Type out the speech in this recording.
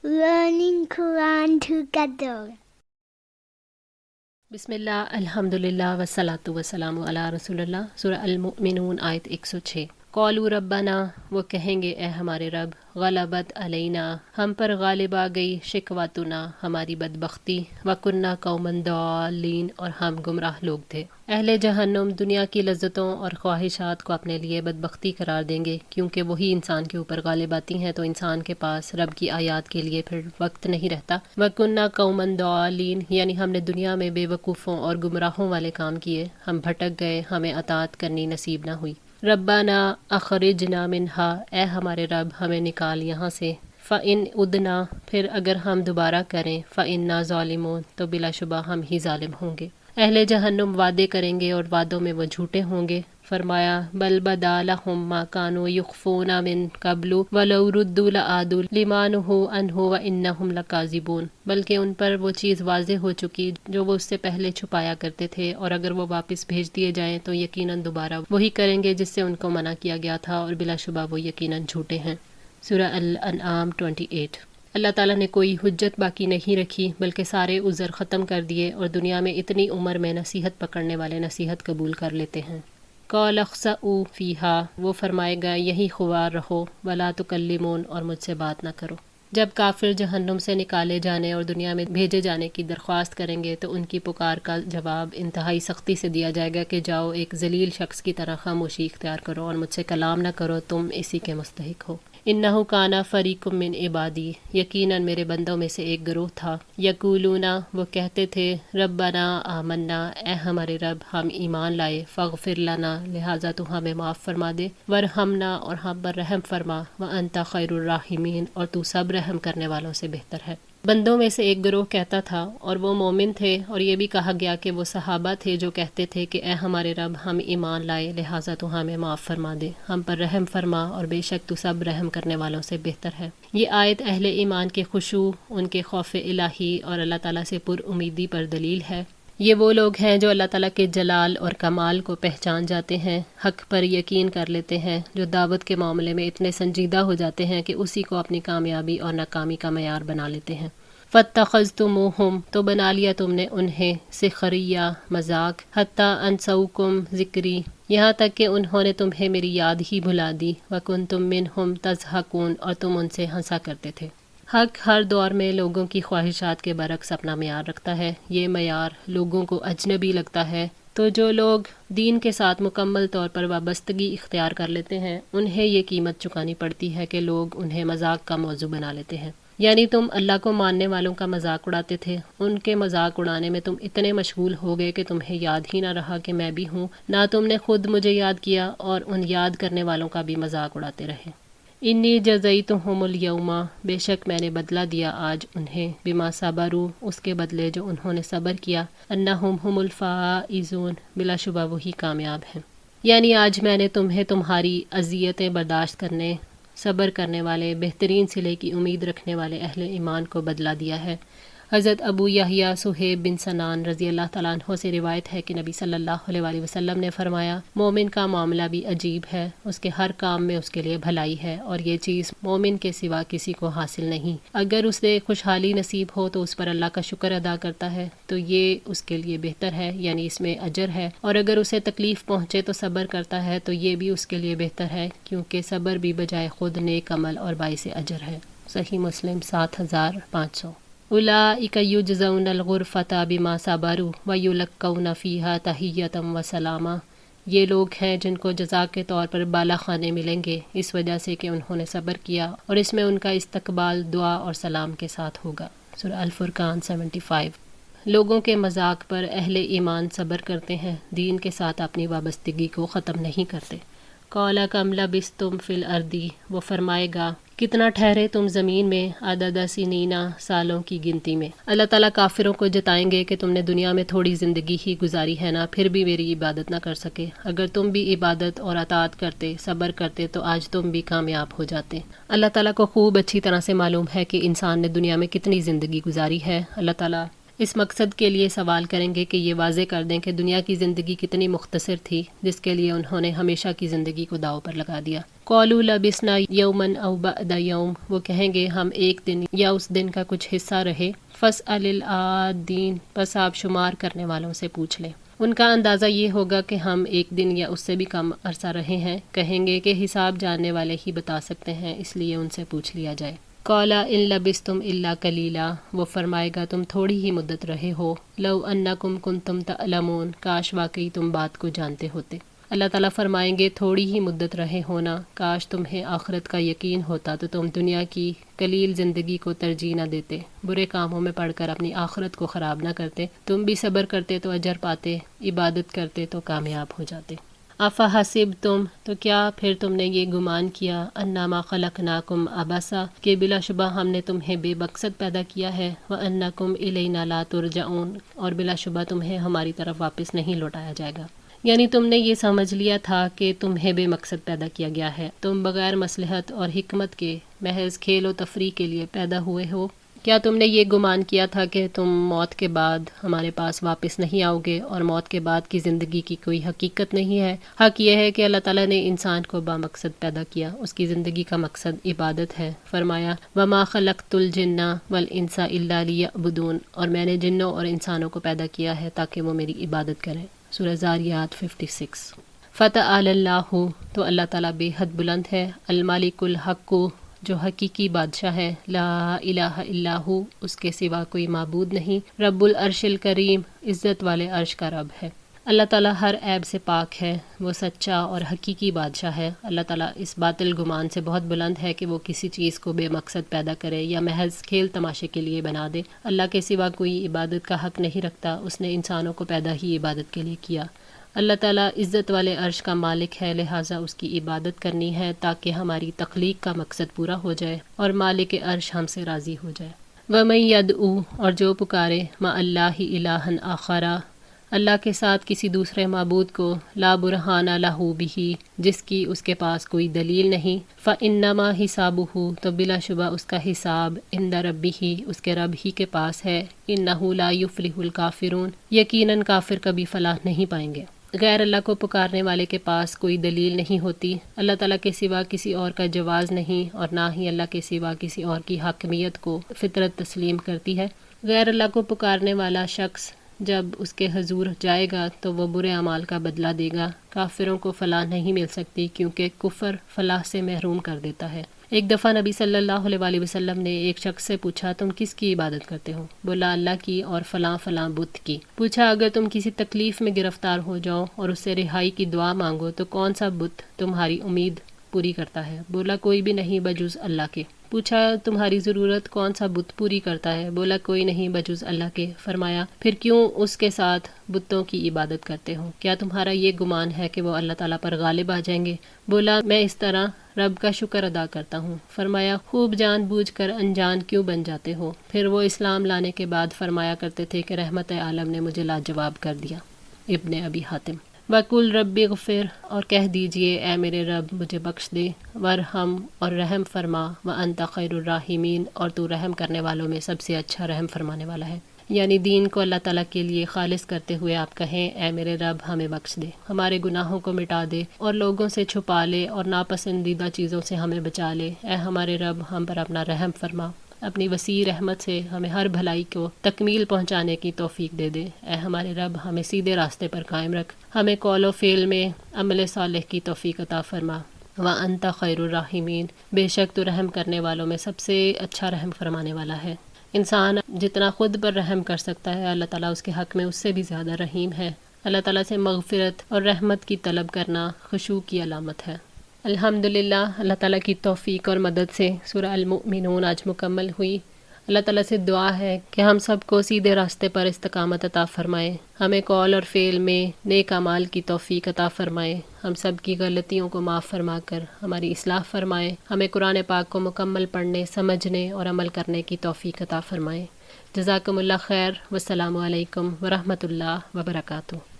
learning Quran together. बिस्मिल्लाह अल्हम्दुलिल्लाह वस्सलातु वस्सलामु अला रसूलिल्लाह। सूरह अल-मुमिनून आयत 106। कौलू रब्बना, वो कहेंगे ए हमारे रब, गलबत अलैना, हम पर गालिब आ गई, शिकवतुना, हमारी बदबख्ती, वकुन्ना कौमन दालीन, और हम गुमराह लोग थे। अहले जहन्नुम दुनिया की लज्जतों और ख्वाहिशात को अपने लिए बदबख्ती करार देंगे, क्योंकि वही इंसान के ऊपर गालिब आती हैं, तो इंसान के पास रब की आयात के लिए फिर वक्त नहीं रहता। वकुन्ना कौमन दालीन, यानी हमने दुनिया में बेवकूफ़ों और गुमराहों वाले काम किए, हम भटक गए, हमें अतात करनी नसीब ना हुई। रब्बाना अखरिजना मिन्हा, ए हमारे रब हमें निकाल यहाँ से। फ़इन उदना, फिर अगर हम दोबारा करें, फ़इन्ना ज़ालिमून, तो बिलाशुबा हम ही ज़ालिम होंगे। अहले जहन्नुम वादे करेंगे और वादों में वो झूठे होंगे। फरमाया बल बदालहुम मा कानू युख्फूना मिन कब्लु वलौ रुद्दू लआदू लिमा नुहू अन्हु व इन्नहुम लकाज़िबून, बल्कि उन पर वो चीज़ वाज़ेह हो चुकी जो वो उससे पहले छुपाया करते थे, और अगर वो वापस भेज दिए जाएं तो यकीनन दोबारा वही करेंगे जिससे उनको मना किया गया था, और बिलाशुबा वो यकीनन झूठे हैं। सूरह अल-अनआम 28। अल्लाह ताला ने कोई हुज्जत बाकी नहीं रखी, बल्कि सारे उज़र ख़त्म कर दिए, और दुनिया में इतनी उम्र में नसीहत पकड़ने वाले नसीहत कबूल कर लेते हैं। कौल अख्सऊ फ़ीहा, वो फरमाएगा यही खुवार रहो, वला तुकल्लिमून, और मुझसे बात ना करो। जब काफिर जहन्नुम से निकाले जाने और दुनिया में भेजे जाने की दरख्वास्त करेंगे, तो उनकी पुकार का जवाब इंतहाई सख्ती से दिया जाएगा कि जाओ एक जलील शख्स की तरह खामोशी इख्तियार करो और मुझसे कलाम ना करो, तुम इसी के मुस्तहिक हो। इन्नहु काना फ़रीकुम मिन इबादी, यकीनन मेरे बंदों में से एक गिरोह था। यकूलूना, वो कहते थे, रब्बना आमन्ना, ए हमारे रब हम ईमान लाए, फ़ग़फ़िर लना, लिहाजा तू हमें माफ़ फरमा दे, वरहमना, और हम पर रहम फरमा, व अंता खैरुर राहिमीन, और तू सब रहम करने वालों से बेहतर है। बंदों में से एक गिरोह कहता था, और वो मोमिन थे, और ये भी कहा गया कि वो सहाबा थे जो कहते थे कि ए हमारे रब हम ईमान लाए, लिहाजा तू हमें माफ़ फरमा दे, हम पर रहम फरमा, और बेशक तू सब रहम करने वालों से बेहतर है। ये आयत अहले ईमान के खुशू, उनके खौफ इलाही और अल्लाह ताला से पुर उम्मीदी पर दलील है। ये वो लोग हैं जो अल्लाह ताला के जलाल और कमाल को पहचान जाते हैं, हक़ पर यकीन कर लेते हैं, जो दावत के मामले में इतने संजीदा हो जाते हैं कि उसी को अपनी कामयाबी और नाकामी का मयार बना लेते हैं। फ़त्तख़ज़्तुमूहुम, तो बना लिया तुमने उन्हें, सिखरिया मजाक, हत्ता अनसौकुम ज़िक्री, यहाँ तक कि उन्होंने तुम्हें मेरी याद ही भुला दी, वकुन्तुम मिनहुम तज़हकून, और तुम उनसे हंसा करते थे। हक हर दौर में लोगों की ख्वाहिशात के बरक्स अपना मयार रखता है। ये मयार लोगों को अजनबी लगता है, तो जो लोग दीन के साथ मुकम्मल तौर पर वाबस्तगी इख्तियार कर लेते हैं, उन्हें ये कीमत चुकानी पड़ती है कि लोग उन्हें मजाक का मौजू बना लेते हैं। यानी तुम अल्लाह को मानने वालों का मजाक उड़ाते थे, उनके मजाक उड़ाने में तुम इतने मशगूल हो गए कि तुम्हें याद ही ना रहा कि मैं भी हूँ, ना तुमने खुद मुझे याद किया और उन याद करने वालों का भी मजाक उड़ाते रहे। इन्नी जज़यतुहुमुल यौमा, बेशक मैंने बदला दिया आज उन्हें, बिमा सबरू, उसके बदले जो उन्होंने सब्र किया, अन्नहुम हुमुल फ़ाइज़ून, बिलाशुबा वही कामयाब हैं। यानी आज मैंने तुम्हें तुम्हारी अज़ियतें बर्दाश्त करने, सब्र करने वाले, बेहतरीन सिले की उम्मीद रखने वाले अहले ईमान को बदला दिया है। हज़रत अबू यहया सुहेब बिन सनान रज़ी अल्लाह तआला अन्हो से रिवायत है कि नबी सल्लल्लाहु अलैहि वसल्लम ने फरमाया, मोमिन का मामला भी अजीब है, उसके हर काम में उसके लिए भलाई है, और ये चीज़ मोमिन के सिवा किसी को हासिल नहीं। अगर उसे खुशहाली नसीब हो तो उस पर अल्लाह का शुक्र अदा करता है, तो ये उसके लिए बेहतर है, यानी इसमें अजर है, और अगर उसे तकलीफ़ पहुँचे तो सब्र करता है, तो ये भी उसके लिए बेहतर है, क्योंकि सब्र भी बजाय खुद नेक अमल और बाइस अजर है। सही मुस्लिम 7500। उलाइका युजज़ौनल गुरफ़ता बिमा सबरू व युलक्कौना फ़ीहा तहिय्यतम व सलामा, ये लोग हैं जिनको जज़ा के तौर पर बाला खाने मिलेंगे इस वजह से कि उन्होंने सब्र किया, और इसमें उनका इस्तकबाल दुआ और सलाम के साथ होगा। सूरह अल-फुरक़ान 75। लोगों के मजाक पर अहले ईमान सब्र करते हैं, दीन के साथ अपनी वाबस्तगी को ख़त्म नहीं करते। कौला कम लबिस्तुम फ़िल अर्दी, वो फरमाएगा कितना ठहरे तुम ज़मीन में, अदद सिनीना, सालों की गिनती में। अल्लाह ताला काफिरों को जताएंगे कि तुमने दुनिया में थोड़ी ज़िंदगी ही गुजारी है ना, फिर भी मेरी इबादत ना कर सके। अगर तुम भी इबादत और अतात करते, सब्र करते, तो आज तुम भी कामयाब हो जाते। अल्लाह ताला को खूब अच्छी तरह से मालूम है कि इंसान ने दुनिया में कितनी ज़िंदगी गुजारी है। अल्लाह ताला اس مقصد کے لیے سوال کریں گے کہ یہ واضح کر دیں کہ دنیا کی زندگی کتنی مختصر تھی جس کے لیے انہوں نے ہمیشہ کی زندگی کو داؤ پر لگا دیا۔ قالوا لبسنا یوما او بعد یوم، وہ کہیں گے ہم ایک دن یا اس دن کا کچھ حصہ رہے۔ فاسأل العادین، پس آپ شمار کرنے والوں سے پوچھ لیں۔ ان کا اندازہ یہ ہوگا کہ ہم ایک دن یا اس سے بھی کم عرصہ رہے ہیں۔ کہیں گے کہ حساب جاننے والے ہی بتا سکتے ہیں، اس لیے ان سے پوچھ لیا جائے۔ قال ان لبستم الا قلیلا، وہ فرمائے گا تم تھوڑی ہی مدت رہے ہو۔ لو انکم کنتم تعلمون، کاش واقعی تم بات کو جانتے ہوتے۔ اللہ تعالیٰ فرمائیں گے تھوڑی ہی مدت رہے ہونا، کاش تمہیں آخرت کا یقین ہوتا تو تم دنیا کی قلیل زندگی کو ترجیح نہ دیتے، برے کاموں میں پڑھ کر اپنی آخرت کو خراب نہ کرتے، تم بھی صبر کرتے تو اجر پاتے، عبادت کرتے تو کامیاب ہو جاتے۔ افحسبتم، تو کیا پھر تم نے یہ گمان کیا، انما خلقناکم عبثا، کہ بلا شبہ ہم نے تمہیں بے مقصد پیدا کیا ہے، وانکم الینا لا ترجعون، اور بلا شبہ تمہیں ہماری طرف واپس نہیں لوٹایا جائے گا۔ یعنی تم نے یہ سمجھ لیا تھا کہ تمہیں بے مقصد پیدا کیا گیا ہے، تم بغیر مصلحت اور حکمت کے محض کھیل و تفریح کے لیے پیدا ہوئے ہو۔ کیا تم نے یہ گمان کیا تھا کہ تم موت کے بعد ہمارے پاس واپس نہیں آؤ گے اور موت کے بعد کی زندگی کی کوئی حقیقت نہیں ہے؟ حق یہ ہے کہ اللہ تعالیٰ نے انسان کو بامقصد پیدا کیا، اس کی زندگی کا مقصد عبادت ہے۔ فرمایا وما خلقت الجن والانس الا لیعبدون، اور میں نے جنوں اور انسانوں کو پیدا کیا ہے تاکہ وہ میری عبادت کریں۔ سورہ زاریات 56۔ فتعالی اللہ، تو اللہ تعالیٰ بے حد بلند ہے، المالک الحق، جو حقیقی بادشاہ ہے، لا الہ الا ہو، اس کے سوا کوئی معبود نہیں، رب العرش الکریم، عزت والے عرش کا رب ہے۔ اللہ تعالیٰ ہر عیب سے پاک ہے، وہ سچا اور حقیقی بادشاہ ہے۔ اللہ تعالیٰ اس باطل گمان سے بہت بلند ہے کہ وہ کسی چیز کو بے مقصد پیدا کرے یا محض کھیل تماشے کے لیے بنا دے۔ اللہ کے سوا کوئی عبادت کا حق نہیں رکھتا، اس نے انسانوں کو پیدا ہی عبادت کے لیے کیا۔ اللہ تعالیٰ عزت والے عرش کا مالک ہے، لہٰذا اس کی عبادت کرنی ہے تاکہ ہماری تخلیق کا مقصد پورا ہو جائے اور مالک عرش ہم سے راضی ہو جائے۔ وَمَن يَدْعُو، اور جو پکارے، مَعَ اللہِ إِلَٰهًا آخَرَ، اللہ کے ساتھ کسی دوسرے معبود کو، لا برہان لہ بہ، جس کی اس کے پاس کوئی دلیل نہیں، فإنما حسابہ، تو بلا شبہ اس کا حساب، عند ربہ، اس کے رب ہی کے پاس ہے، انہ لا یفلح الکافرون، یقیناً کافر کبھی فلاح نہیں پائیں گے۔ غیر اللہ کو پکارنے والے کے پاس کوئی دلیل نہیں ہوتی، اللہ تعالیٰ کے سوا کسی اور کا جواز نہیں، اور نہ ہی اللہ کے سوا کسی اور کی حاکمیت کو فطرت تسلیم کرتی ہے۔ غیر اللہ کو پکارنے والا شخص جب اس کے حضور جائے گا تو وہ برے اعمال کا بدلہ دے گا۔ کافروں کو فلاح نہیں مل سکتی کیونکہ کفر فلاح سے محروم کر دیتا ہے۔ ایک دفعہ نبی صلی اللہ علیہ وسلم نے ایک شخص سے پوچھا تم کس کی عبادت کرتے ہو؟ بولا اللہ کی اور فلاں فلاں بت کی۔ پوچھا اگر تم کسی تکلیف میں گرفتار ہو جاؤ اور اس سے رہائی کی دعا مانگو تو کون سا بت تمہاری امید پوری کرتا ہے؟ بولا کوئی بھی نہیں بجز اللہ کے۔ پوچھا تمہاری ضرورت کون سا بت پوری کرتا ہے؟ بولا کوئی نہیں بجز اللہ کے۔ فرمایا پھر کیوں اس کے ساتھ بتوں کی عبادت کرتے ہو؟ کیا تمہارا یہ گمان ہے کہ وہ اللہ تعالیٰ پر غالب آ جائیں گے؟ بولا میں اس طرح رب کا شکر ادا کرتا ہوں۔ فرمایا خوب جان بوجھ کر انجان کیوں بن جاتے ہو؟ پھر وہ اسلام لانے کے بعد فرمایا کرتے تھے کہ رحمت عالم نے مجھے لاجواب کر دیا۔ ابن ابی حاتم۔ وَقُلْ رَبِّ اغْفِرْ، اور کہہ دیجئے اے میرے رب مجھے بخش دے، وَارْحَمْ، اور رحم فرما، وَأَنْتَ خَيْرُ الرَّاحِمِينَ، اور تو رحم کرنے والوں میں سب سے اچھا رحم فرمانے والا ہے۔ یعنی دین کو اللہ تعالیٰ کے لیے خالص کرتے ہوئے آپ کہیں اے میرے رب ہمیں بخش دے، ہمارے گناہوں کو مٹا دے اور لوگوں سے چھپا لے اور ناپسندیدہ چیزوں سے ہمیں بچا لے۔ اے ہمارے رب ہم پر اپنا رحم فرما، اپنی وسیع رحمت سے ہمیں ہر بھلائی کو تکمیل پہنچانے کی توفیق دے دے۔ اے ہمارے رب ہمیں سیدھے راستے پر قائم رکھ، ہمیں قول و فعل میں عمل صالح کی توفیق عطا فرما۔ وَأَنْتَ خَيْرُ الرَّاحِمِينَ، بے شک تو رحم کرنے والوں میں سب سے اچھا رحم فرمانے والا ہے۔ انسان جتنا خود پر رحم کر سکتا ہے اللہ تعالیٰ اس کے حق میں اس سے بھی زیادہ رحیم ہے۔ اللہ تعالیٰ سے مغفرت اور رحمت کی طلب کرنا خشوع کی علامت ہے۔ الحمدللہ، اللہ تعالیٰ کی توفیق اور مدد سے سورہ المؤمنون آج مکمل ہوئی۔ اللہ تعالیٰ سے دعا ہے کہ ہم سب کو سیدھے راستے پر استقامت عطا فرمائے، ہمیں قول اور فعل میں نیک اعمال کی توفیق عطا فرمائے، ہم سب کی غلطیوں کو معاف فرما کر ہماری اصلاح فرمائے، ہمیں قرآن پاک کو مکمل پڑھنے، سمجھنے اور عمل کرنے کی توفیق عطا فرمائے۔ جزاکم اللہ خیر، والسلام علیکم ورحمۃ اللہ وبرکاتہ۔